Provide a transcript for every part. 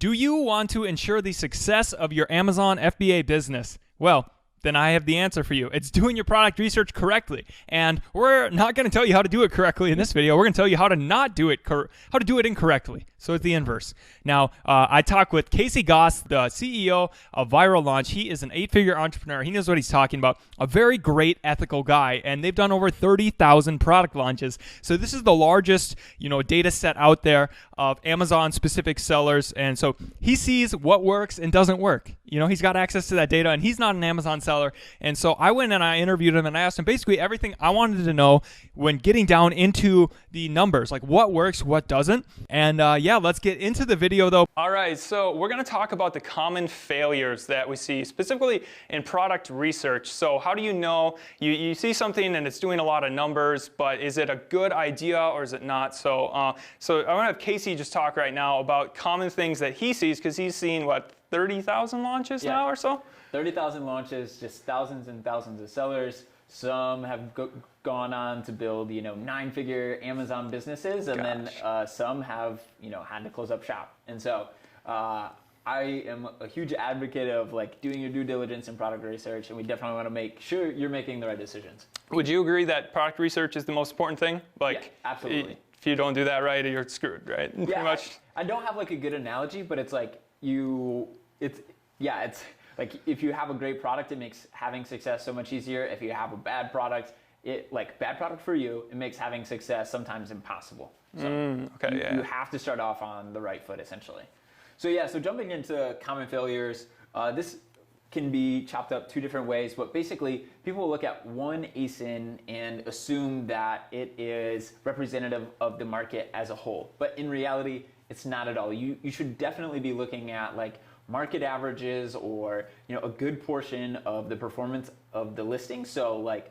Do you want to ensure the success of your Amazon FBA business? Well, then I have the answer for you. It's doing your product research correctly. And we're not going to tell you how to do it correctly in this video. We're going to tell you how to not do it, how to do it incorrectly. So it's the inverse. Now, I talk with Casey Goss, the CEO of Viral Launch. He is an 8-figure entrepreneur. He knows what he's talking about. A very great ethical guy. And they've done over 30,000 product launches. So this is the largest, data set out there of Amazon-specific sellers. And so he sees what works and doesn't work. He's got access to that data, and he's not an Amazon seller. And so I went and I interviewed him, and I asked him basically everything I wanted to know when getting down into the numbers, like what works, what doesn't. And yeah, let's get into the video though. All right, so we're going to talk about the common failures that we see specifically in product research. So how do you know you see something and it's doing a lot of numbers, but is it a good idea or is it not? So I want to have Casey just talk right now about common things that he sees, because he's seen 30,000 launches now or so? 30,000 launches, just thousands and thousands of sellers. Some have gone on to build, 9-figure Amazon businesses, and then some have, had to close up shop. And so I am a huge advocate of doing your due diligence in product research, and we definitely want to make sure you're making the right decisions. Would you agree that product research is the most important thing? Yeah, absolutely. If you don't do that right, you're screwed, right? Yeah, pretty much. I don't have a good analogy, but it's it's like if you have a great product, it makes having success so much easier. If you have a bad product, bad product for you, it makes having success sometimes impossible. So you have to start off on the right foot, essentially. So jumping into common failures, this can be chopped up 2 different ways, but basically people will look at one ASIN and assume that it is representative of the market as a whole. But in reality, it's not at all. You should definitely be looking at market averages, or a good portion of the performance of the listing. So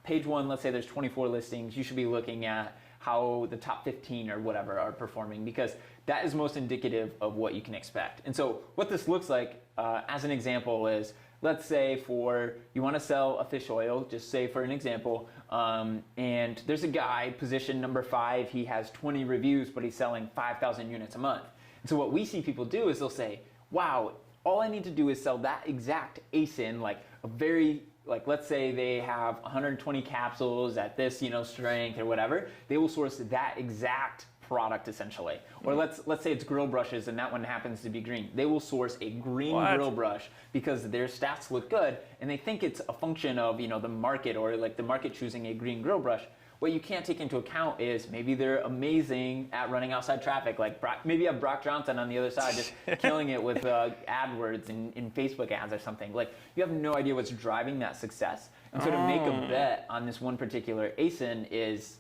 page 1, let's say there's 24 listings, you should be looking at how the top 15 or whatever are performing, because that is most indicative of what you can expect. And so what this looks like, as an example, is let's say you want to sell a fish oil, just say for an example, and there's a guy position number 5, he has 20 reviews, but he's selling 5,000 units a month. And so what we see people do is they'll say, wow, all I need to do is sell that exact ASIN, let's say they have 120 capsules at this, strength or whatever. They will source that exact product essentially. Or let's say it's grill brushes and that one happens to be green. They will source a green grill brush because their stats look good, and they think it's a function of, the market, or the market choosing a green grill brush. What you can't take into account is maybe they're amazing at running outside traffic. Maybe you have Brock Johnson on the other side just killing it with AdWords in Facebook ads or something. You have no idea what's driving that success. And so to make a bet on this one particular ASIN is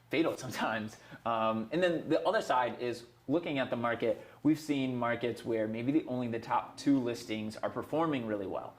fatal sometimes. And then the other side is looking at the market. We've seen markets where maybe only the top 2 listings are performing really well.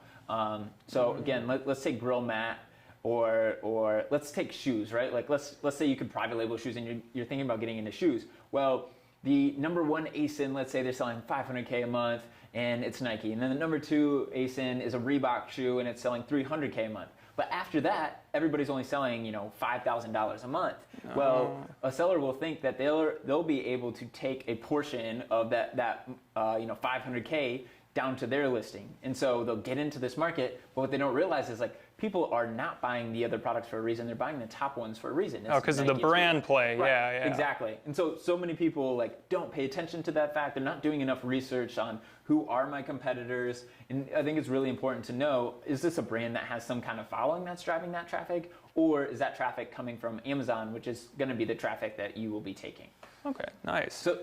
So again, let's take grill mat. Or let's take shoes, right? Let's say you could private label shoes and you're thinking about getting into shoes. Well, the number 1 ASIN, let's say they're selling $500K a month and it's Nike. And then the number 2 ASIN is a Reebok shoe and it's selling $300K a month. But after that, everybody's only selling, $5,000 a month. Well, a seller will think that they'll be able to take a portion of that $500K down to their listing. And so they'll get into this market, but what they don't realize is people are not buying the other products for a reason. They're buying the top ones for a reason. Because of the brand play. Right. Yeah. Exactly. And so many people don't pay attention to that fact. They're not doing enough research on who are my competitors. And I think it's really important to know, is this a brand that has some kind of following that's driving that traffic? Or is that traffic coming from Amazon, which is going to be the traffic that you will be taking? Okay, nice. So,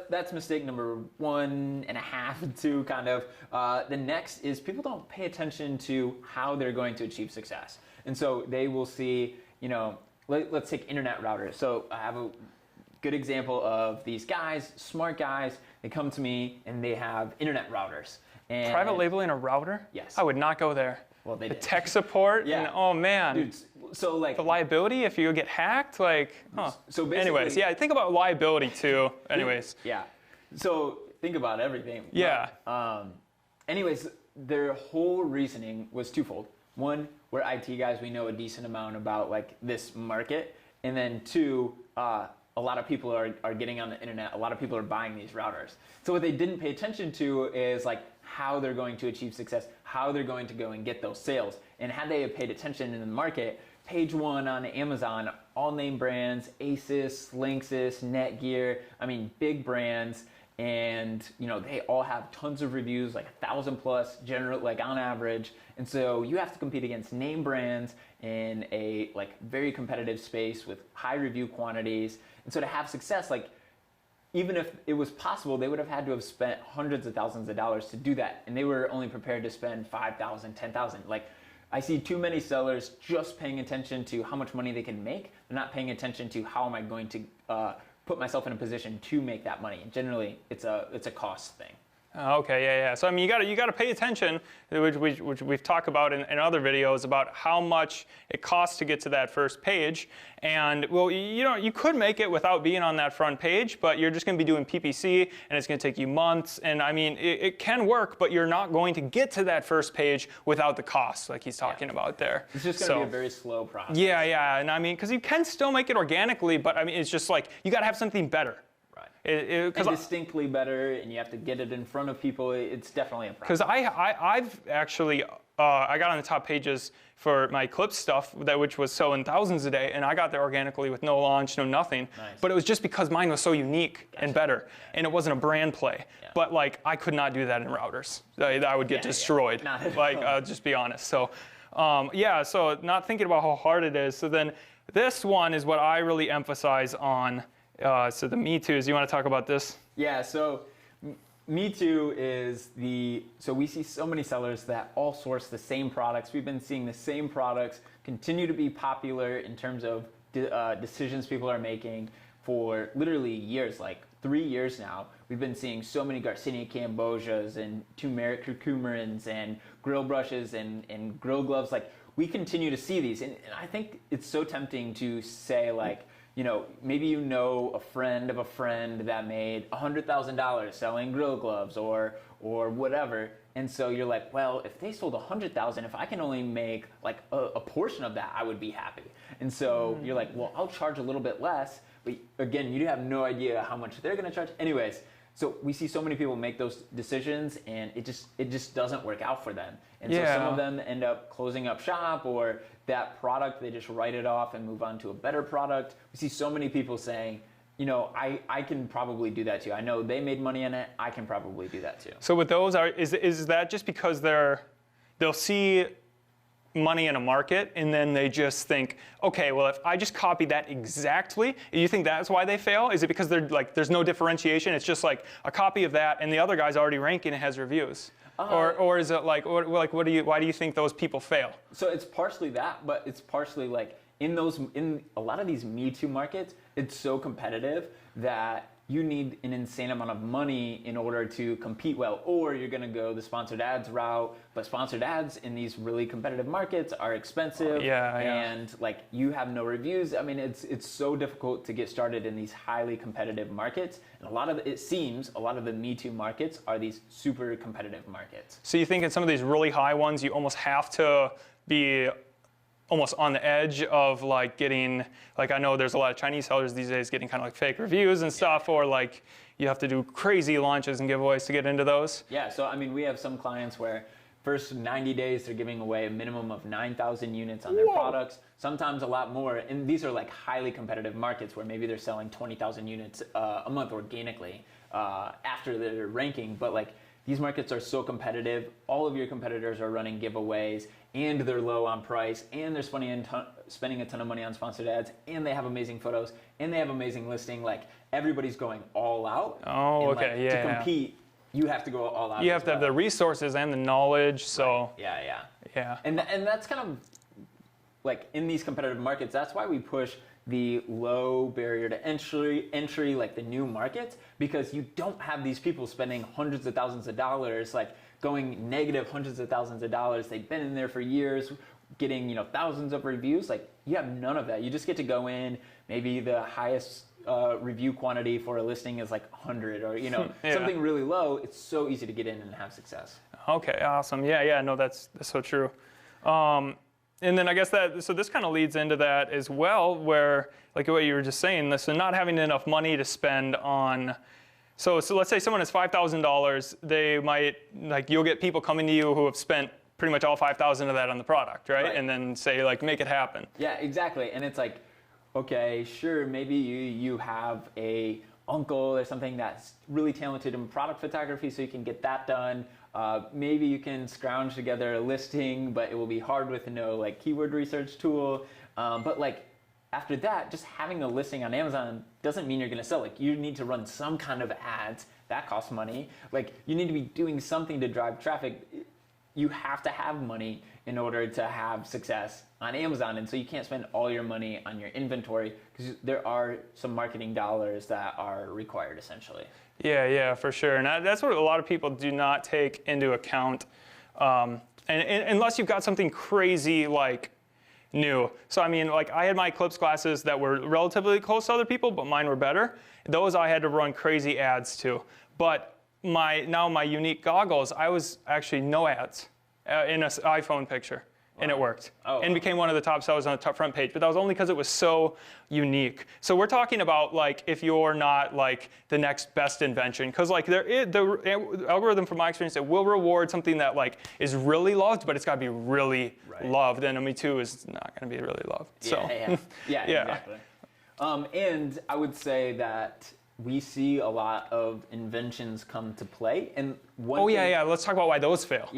that's mistake number 1.5, 2 kind of. The next is people don't pay attention to how they're going to achieve success. And so they will see, let's take internet routers. So I have a good example of these guys, smart guys. They come to me and they have internet routers. And private labeling a router? Yes. I would not go there. Well, they the did. Tech support? Yeah. And, oh man. Dude, so the liability if you get hacked, So basically, anyways, yeah, think about liability too. Anyways. Yeah. So think about everything. Yeah. But, anyways, their whole reasoning was twofold. One, we're IT guys, we know a decent amount about this market, and then 2, a lot of people are getting on the internet. A lot of people are buying these routers. So what they didn't pay attention to is like how they're going to achieve success, how they're going to go and get those sales. And had they paid attention in the market, page 1 on Amazon, all name brands, Asus, Linksys, Netgear, I mean, big brands. And they all have tons of reviews, like 1,000 plus, general, like on average. And so you have to compete against name brands in a like very competitive space with high review quantities. And so to have success, like even if it was possible, they would have had to have spent hundreds of thousands of dollars to do that. And they were only prepared to spend 5,000, 10,000. Like I see too many sellers just paying attention to how much money they can make. They're not paying attention to how am I going to put myself in a position to make that money. And generally, it's a cost thing. Okay, yeah. So I mean, you got to pay attention, which we've talked about in other videos about how much it costs to get to that first page. And well, you could make it without being on that front page, but you're just going to be doing PPC, and it's going to take you months. And I mean, it can work, but you're not going to get to that first page without the costs, like he's talking about there. It's just going to be a very slow process. Yeah, and I mean, because you can still make it organically, but I mean, it's just like you got to have something better. And distinctly better, and you have to get it in front of people. It's definitely a process. Because I've actually, I got on the top pages for my clip stuff, which was selling thousands a day, and I got there organically with no launch, no nothing. Nice. But it was just because mine was so unique and better, and it wasn't a brand play. Yeah. But like, I could not do that in routers. I would get destroyed. Like, just be honest. So, so not thinking about how hard it is. So then this one is what I really emphasize on. So the Me Too's, you want to talk about this? Yeah, so Me Too is so we see so many sellers that all source the same products. We've been seeing the same products continue to be popular in terms of decisions people are making for literally years, like 3 years now. We've been seeing so many Garcinia Cambodias and turmeric curcumarins and grill brushes and grill gloves. Like, we continue to see these. And I think it's so tempting to say, like, maybe a friend of a friend that made $100,000 selling grill gloves or whatever. And so you're like, well, if they sold 100,000, if I can only make like a portion of that, I would be happy. And so you're like, well, I'll charge a little bit less. But again, you have no idea how much they're going to charge. Anyways, so we see so many people make those decisions, and it just doesn't work out for them. And so some of them end up closing up shop, or that product, they just write it off and move on to a better product. We see so many people saying, I can probably do that too. I know they made money on it. I can probably do that too. So with those, is that just because they'll see money in a market, and then they just think, okay, well, if I just copy that exactly, you think that's why they fail? Is it because they're like, there's no differentiation? It's just like a copy of that, and the other guy's already ranking and has reviews? Or is it like, why do you think those people fail? So it's partially that, but it's partially like in a lot of these Me Too markets, it's so competitive that you need an insane amount of money in order to compete well, or you're going to go the sponsored ads route. But sponsored ads in these really competitive markets are expensive, and like you have no reviews. I mean, it's so difficult to get started in these highly competitive markets. And it seems a lot of the Me Too markets are these super competitive markets. So you think in some of these really high ones, you almost have to be almost on the edge of like getting, like I know there's a lot of Chinese sellers these days getting kind of like fake reviews and stuff, or like you have to do crazy launches and giveaways to get into those. Yeah, so I mean, we have some clients where first 90 days they're giving away a minimum of 9,000 units on their products, sometimes a lot more. And these are like highly competitive markets where maybe they're selling 20,000 units a month organically after their ranking. But like, these markets are so competitive. All of your competitors are running giveaways, and they're low on price, and they're spending a ton of money on sponsored ads, and they have amazing photos, and they have amazing listing. Like, everybody's going all out. Oh, and okay, to compete, you have to go all out. You have to have the resources and the knowledge. So right. Yeah. And that's kind of like in these competitive markets. That's why we push the low barrier to entry, like the new markets, because you don't have these people spending hundreds of thousands of dollars, like going negative hundreds of thousands of dollars. They've been in there for years, getting thousands of reviews. Like, you have none of that. You just get to go in. Maybe the highest review quantity for a listing is like 100, or something really low. It's so easy to get in and have success. Okay, awesome. Yeah. No, that's so true. And then I guess so this kind of leads into that as well, where like what you were just saying, so not having enough money to spend on, so let's say someone has $5,000, they might, like you'll get people coming to you who have spent pretty much all 5,000 of that on the product, right? And then say like, make it happen. Yeah, exactly. And it's like, okay, sure, maybe you have a uncle or something that's really talented in product photography, so you can get that done. Maybe you can scrounge together a listing, but it will be hard with no like keyword research tool. But like after that, just having a listing on Amazon doesn't mean you're going to sell. Like you need to run some kind of ads that costs money. Like you need to be doing something to drive traffic. You have to have money in order to have success on Amazon. And so you can't spend all your money on your inventory because there are some marketing dollars that are required essentially. Yeah, for sure. And that's what a lot of people do not take into account. And unless you've got something crazy like new. So I mean, like I had my Eclipse glasses that were relatively close to other people, but mine were better. Those I had to run crazy ads to. But my unique goggles, I was actually no ads in an iPhone picture. And it worked. And became one of the top sellers on the top front page. But that was only because it was so unique. So we're talking about like if you're not like the next best invention. Because like the algorithm from my experience, it will reward something that like is really loved, but it's got to be really loved. And Me Too is not going to be really loved. Yeah, exactly. And I would say that we see a lot of inventions come to play. And let's talk about why those fail.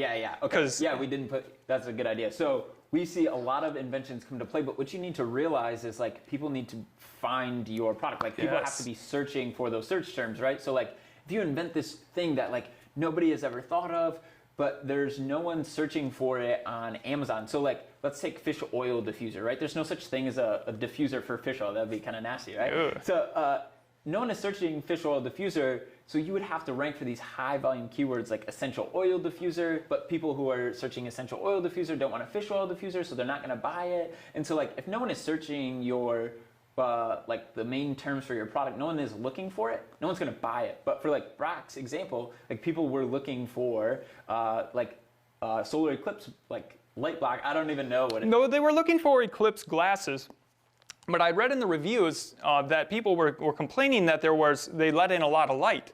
Okay. We didn't put, that's a good idea. So we see a lot of inventions come to play, but what you need to realize is like people need to find your product. Like people have to be searching for those search terms, right? So like if you invent this thing that like nobody has ever thought of, but there's no one searching for it on Amazon. So like, let's take fish oil diffuser, right? There's no such thing as a diffuser for fish oil. That'd be kind of nasty, right? Ugh. So no one is searching fish oil diffuser, so you would have to rank for these high volume keywords like essential oil diffuser, but people who are searching essential oil diffuser don't want a fish oil diffuser, so they're not gonna buy it. And so like, if no one is searching your, like the main terms for your product, no one is looking for it, no one's gonna buy it. But for like Brock's example, like people were looking for solar eclipse, like light block, I don't even know what it is. No, they were looking for Eclipse glasses. But I read in the reviews that people were complaining that they let in a lot of light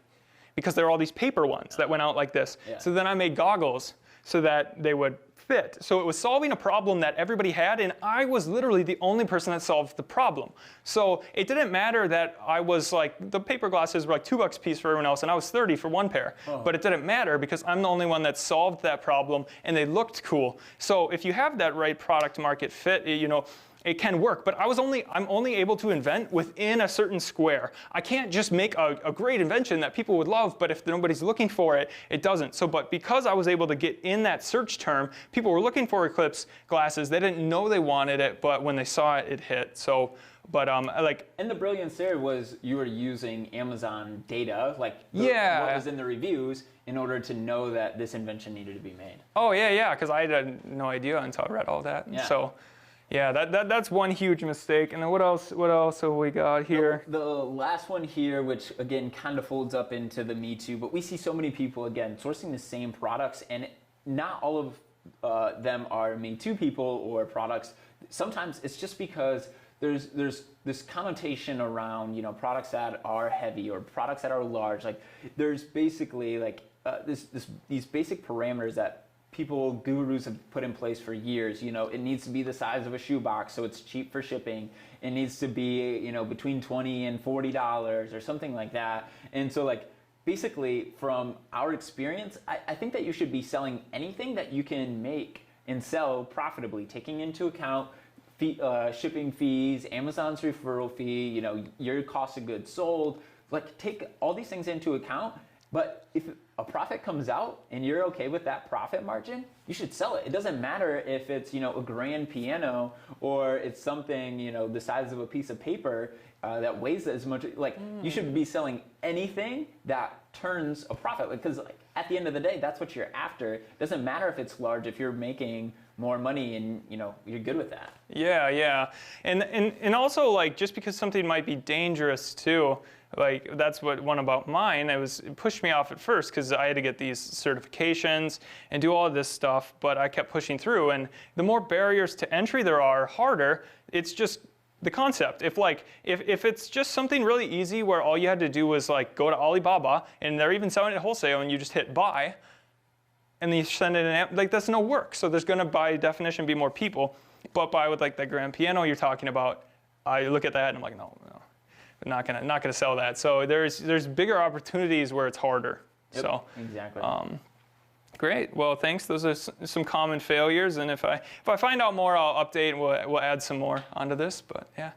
because there were all these paper ones that went out like this. So then I made goggles so that they would fit. So it was solving a problem that everybody had, and I was literally the only person that solved the problem. So it didn't matter that I was like, the paper glasses were like $2 a piece for everyone else, and I was 30 for one pair. But it didn't matter because I'm the only one that solved that problem, and they looked cool. So if you have that right product market fit, it can work, but I'm only able to invent within a certain square. I can't just make a great invention that people would love, but if nobody's looking for it, it doesn't. So, but because I was able to get in that search term, people were looking for Eclipse glasses. They didn't know they wanted it, but when they saw it, it hit. So, but And the brilliance there was you were using Amazon data, like what was in the reviews, in order to know that this invention needed to be made. Oh yeah, because I had no idea until I read all that. So. Yeah, that's one huge mistake. And then what else have we got here? The last one here, which again kind of folds up into the Me Too, but we see so many people, again, sourcing the same products, and not all of them are Me Too people or products. Sometimes it's just because there's this connotation around, products that are heavy or products that are large. Like there's basically like these basic parameters that gurus have put in place for years. It needs to be the size of a shoebox so it's cheap for shipping. It needs to be, between $20 and $40 or something like that. And so like, basically from our experience, I think that you should be selling anything that you can make and sell profitably, taking into account shipping fees, Amazon's referral fee, your cost of goods sold. Like take all these things into account. But if a profit comes out and you're okay with that profit margin, you should sell it. It doesn't matter if it's, a grand piano or it's something, the size of a piece of paper that weighs as much. Like you should be selling anything that turns a profit, because at the end of the day, that's what you're after. It doesn't matter if it's large, if you're making more money and you're good with that. Yeah. And also just because something might be dangerous too, Like that's what one about mine. It pushed me off at first because I had to get these certifications and do all of this stuff, but I kept pushing through. And the more barriers to entry there are, harder. It's just the concept. If it's just something really easy where all you had to do was like go to Alibaba and they're even selling it wholesale and you just hit buy, and then you send it in, like that's no work. So there's going to by definition be more people. But by with like the grand piano you're talking about, I look at that and I'm like, no. Not gonna sell that. So there's bigger opportunities where it's harder. Yep, so exactly. Great. Well, thanks. Those are some common failures, and if I find out more, I'll update and we'll add some more onto this. But yeah.